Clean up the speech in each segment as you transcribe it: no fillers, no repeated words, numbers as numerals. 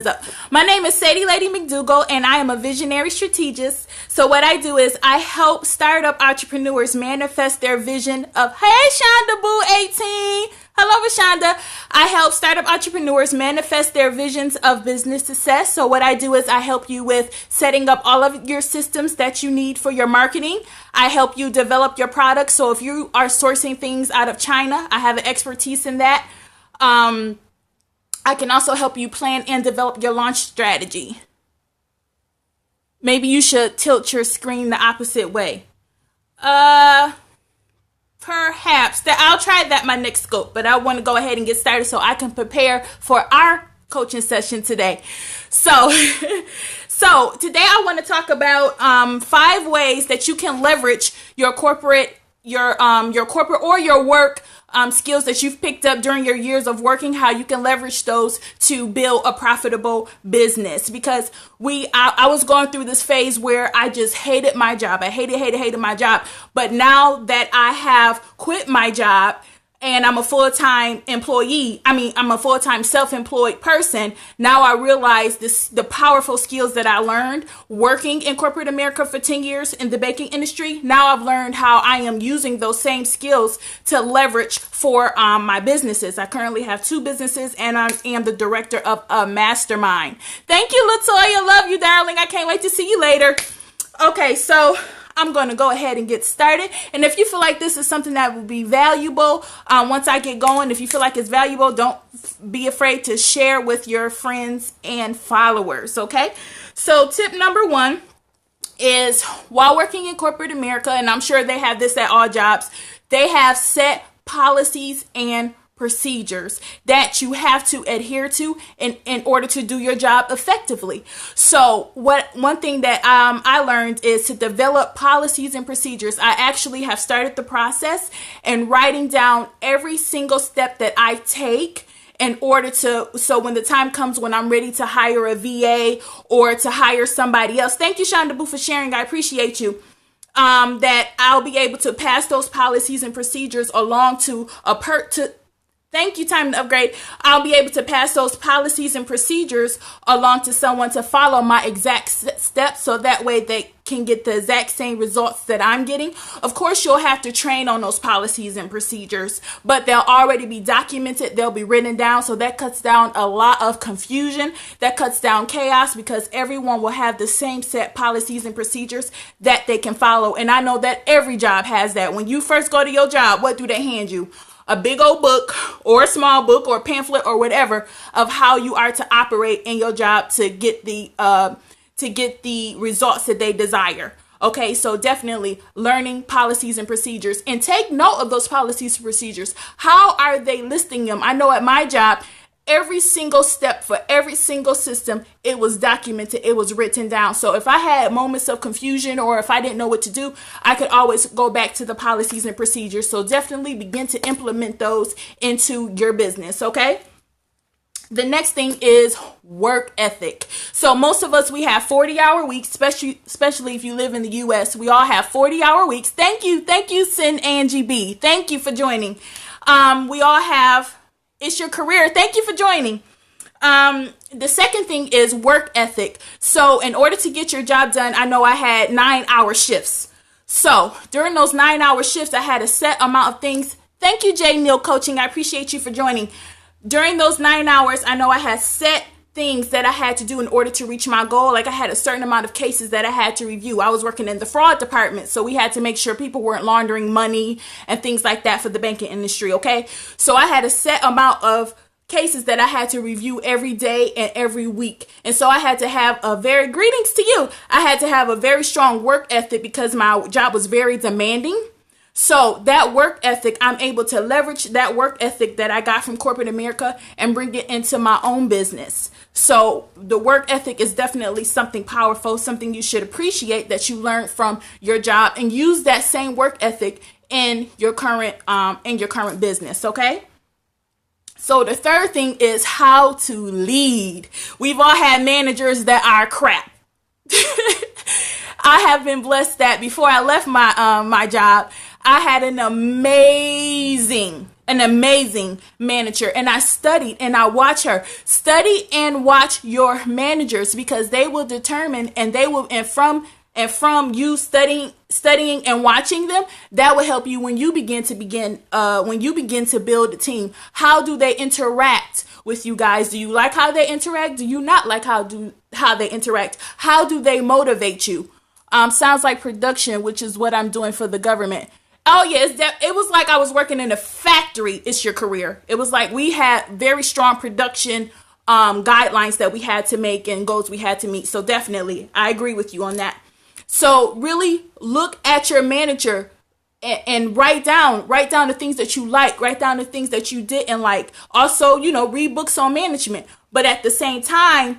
Up. My name is Sade Lady McDougall, and I am a visionary strategist. So what I do is I help startup entrepreneurs manifest their vision of, hey, Shonda Boo 18. Hello, Rashonda. I help startup entrepreneurs manifest their visions of business success. So what I do is I help you with setting up all of your systems that you need for your marketing. I help you develop your products. So if you are sourcing things out of China, I have an expertise in that. I can also help you plan and develop your launch strategy. Maybe you should tilt your screen the opposite way. Perhaps. I'll try that my next scope, but I want to go ahead and get started so I can prepare for our coaching session today. So today I want to talk about 5 ways that you can leverage your corporate or your work skills that you've picked up during your years of working, how you can leverage those to build a profitable business. Because I was going through this phase where I just hated my job. I hated my job. But now that I have quit my job and I'm a full-time employee, I'm a full-time self-employed person, now I realize the powerful skills that I learned working in corporate America for 10 years in the banking industry. Now I've learned how I am using those same skills to leverage for my businesses. I currently have 2 businesses, and I am the director of a mastermind. Thank you, Latoya. Love you, darling. I can't wait to see you later. Okay, so I'm going to go ahead and get started. And if you feel like this is something that will be valuable, once I get going, if you feel like it's valuable, don't be afraid to share with your friends and followers. Okay. So tip number 1 is, while working in corporate America, and I'm sure they have this at all jobs, they have set policies and procedures that you have to adhere to in order to do your job effectively. So one thing that I learned is to develop policies and procedures. I actually have started the process and writing down every single step that I take in order so when the time comes when I'm ready to hire a VA or to hire somebody else. Thank you, Shonda Boo, for sharing. I appreciate you. That I'll be able to pass those policies and procedures along to thank you, Time to Upgrade. I'll be able to pass those policies and procedures along to someone to follow my exact steps, so that way they can get the exact same results that I'm getting. Of course, you'll have to train on those policies and procedures, but they'll already be documented. They'll be written down. So that cuts down a lot of confusion. That cuts down chaos, because everyone will have the same set policies and procedures that they can follow. And I know that every job has that. When you first go to your job, what do they hand you? A big old book or a small book or a pamphlet or whatever of how you are to operate in your job to get the results that they desire. Okay, so definitely learning policies and procedures, and take note of those policies and procedures. How are they listing them? I know at my job, every single step for every single system, it was documented, it was written down. So if I had moments of confusion or if I didn't know what to do, I could always go back to the policies and procedures. So definitely begin to implement those into your business, okay? The next thing is work ethic. So most of us, we have 40-hour weeks, especially if you live in the U.S. We all have 40-hour weeks. Thank you, Sin Angie B. Thank you for joining. We all have, it's your career. Thank you for joining. The second thing is work ethic. So in order to get your job done, I know I had 9-hour shifts. So during those 9-hour shifts, I had a set amount of things. Thank you, J. Neal Coaching. I appreciate you for joining. During those 9 hours, I know I had set things that I had to do in order to reach my goal. Like I had a certain amount of cases that I had to review. I was working in the fraud department, so we had to make sure people weren't laundering money and things like that for the banking industry, okay? So I had a set amount of cases that I had to review every day and every week. And so I had to have greetings to you. I had to have a very strong work ethic because my job was very demanding. So that work ethic, I'm able to leverage that work ethic that I got from corporate America and bring it into my own business. So the work ethic is definitely something powerful, something you should appreciate that you learned from your job, and use that same work ethic in your current business. Okay. So the third thing is how to lead. We've all had managers that are crap. I have been blessed that before I left my job, I had an amazing manager, and I studied and I watch her. Study and watch your managers, because they will determine, and they will, and from you studying and watching them, that will help you when you begin to build a team. How do they interact with you guys? Do you like how they interact? Do you not like how they interact? How do they motivate you? Sounds like production, which is what I'm doing for the government. Oh yes, it was like I was working in a factory. It's your career. It was like we had very strong production guidelines that we had to make and goals we had to meet. So definitely, I agree with you on that. So really look at your manager and write down the things that you like, write down the things that you didn't like. Also, read books on management, but at the same time,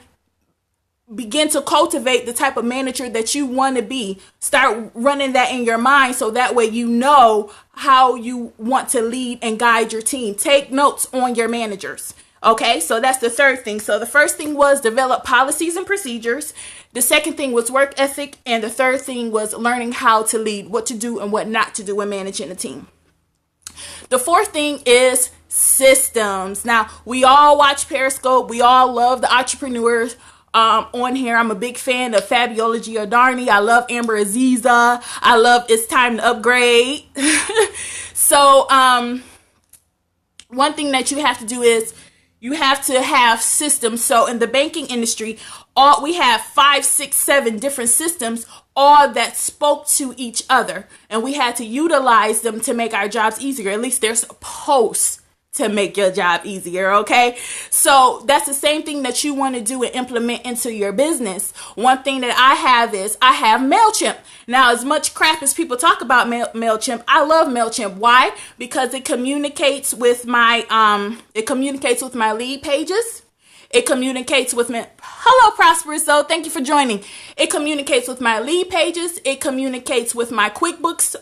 begin to cultivate the type of manager that you want to be. Start running that in your mind, so that way you know how you want to lead and guide your team. Take notes on your managers. Okay, so that's the third thing. So the first thing was develop policies and procedures. The second thing was work ethic. And the third thing was learning how to lead, what to do and what not to do when managing a team. The fourth thing is systems. Now, we all watch Periscope. We all love the entrepreneurs on here. I'm a big fan of Fabiola Giordani. I love Amber Aziza. I love It's Time to Upgrade. So one thing that you have to do is you have to have systems. So in the banking industry, we have 5, 6, 7 different systems, all that spoke to each other. And we had to utilize them to make our jobs easier. At least they're supposed to make your job easier, okay? So that's the same thing that you want to do and implement into your business. One thing that I have is I have MailChimp. Now, as much crap as people talk about MailChimp, I love MailChimp. Why? Because it communicates with my lead pages. It communicates with me. Hello, Prosperous. So thank you for joining. It communicates with my lead pages. It communicates with my QuickBooks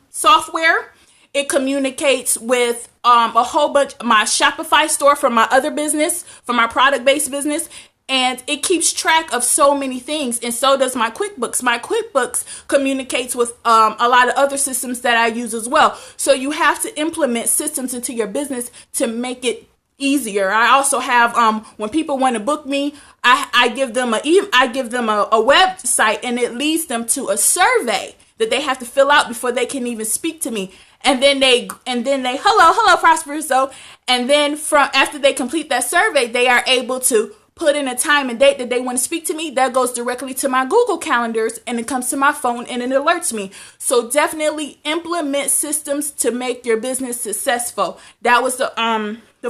software. It communicates with a whole bunch, my Shopify store for my other business, for my product-based business. And it keeps track of so many things. And so does my QuickBooks. My QuickBooks communicates with a lot of other systems that I use as well. So you have to implement systems into your business to make it easier. I also have, when people want to book me, I give them a website, and it leads them to a survey that they have to fill out before they can even speak to me. And then they hello, Prosperous. So, and then after they complete that survey, they are able to put in a time and date that they want to speak to me. That goes directly to my Google calendars, and it comes to my phone, and it alerts me. So definitely implement systems to make your business successful. That was the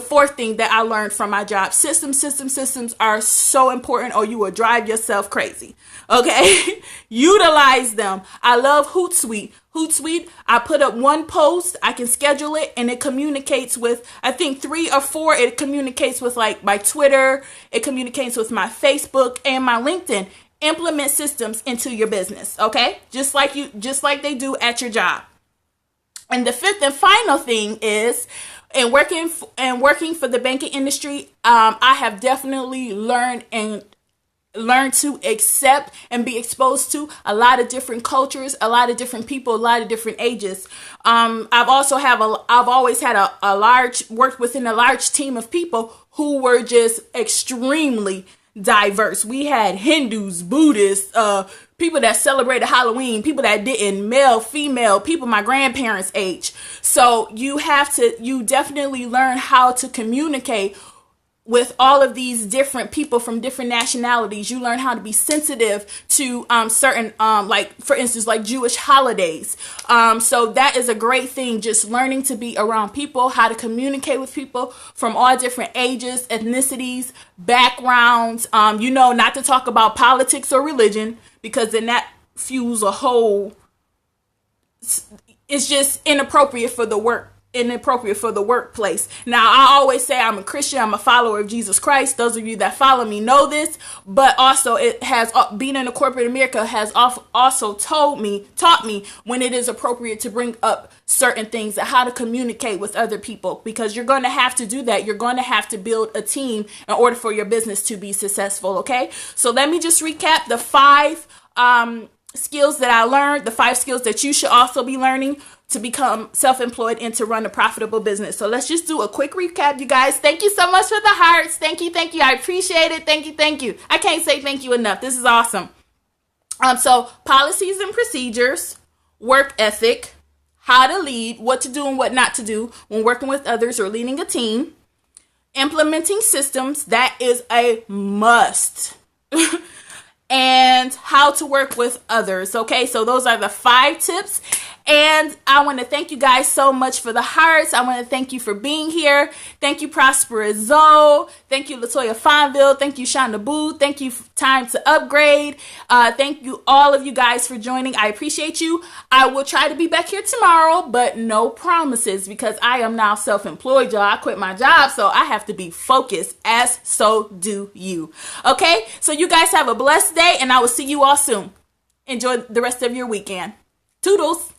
fourth thing that I learned from my job. Systems are so important, or you will drive yourself crazy. Okay? Utilize them. I love Hootsuite. Hootsuite, I put up one post, I can schedule it, and it communicates with, I think 3 or 4, it communicates with like my Twitter, it communicates with my Facebook and my LinkedIn. Implement systems into your business, okay? Just like they do at your job. And the fifth and final thing is, working for the banking industry, I have definitely learned to accept and be exposed to a lot of different cultures, a lot of different people, a lot of different ages. I've always had worked within a large team of people who were just extremely diverse. We had Hindus, Buddhists, people that celebrated Halloween, people that didn't, male, female, people my grandparents' age. So you definitely learn how to communicate with all of these different people from different nationalities. You learn how to be sensitive to certain, like for instance, like Jewish holidays. So that is a great thing, just learning to be around people, how to communicate with people from all different ages, ethnicities, backgrounds. Not to talk about politics or religion, because then that fuels a whole, it's just inappropriate for the workplace. Now, I always say I'm a Christian, I'm a follower of Jesus Christ. Those of you that follow me know this, but also it has, being in the corporate America has also taught me when it is appropriate to bring up certain things and how to communicate with other people, because you're going to have to do that. You're going to have to build a team in order for your business to be successful. Okay. So let me just recap the five skills that I learned, the 5 skills that you should also be learning to become self-employed and to run a profitable business. So let's just do a quick recap, you guys. Thank you so much for the hearts. Thank you. I appreciate it. Thank you. I can't say thank you enough. This is awesome. So policies and procedures, work ethic, how to lead, what to do and what not to do when working with others or leading a team, implementing systems, that is a must. And how to work with others. Okay, so those are the 5 tips. And I want to thank you guys so much for the hearts. I want to thank you for being here. Thank you, Prosperous Zoe. Thank you, Latoya Fonville. Thank you, Shonda Boo. Thank you, Time to Upgrade. Thank you, all of you guys, for joining. I appreciate you. I will try to be back here tomorrow, but no promises because I am now self-employed, y'all. I quit my job, so I have to be focused, as so do you. Okay, so you guys have a blessed day, and I will see you all soon. Enjoy the rest of your weekend. Toodles.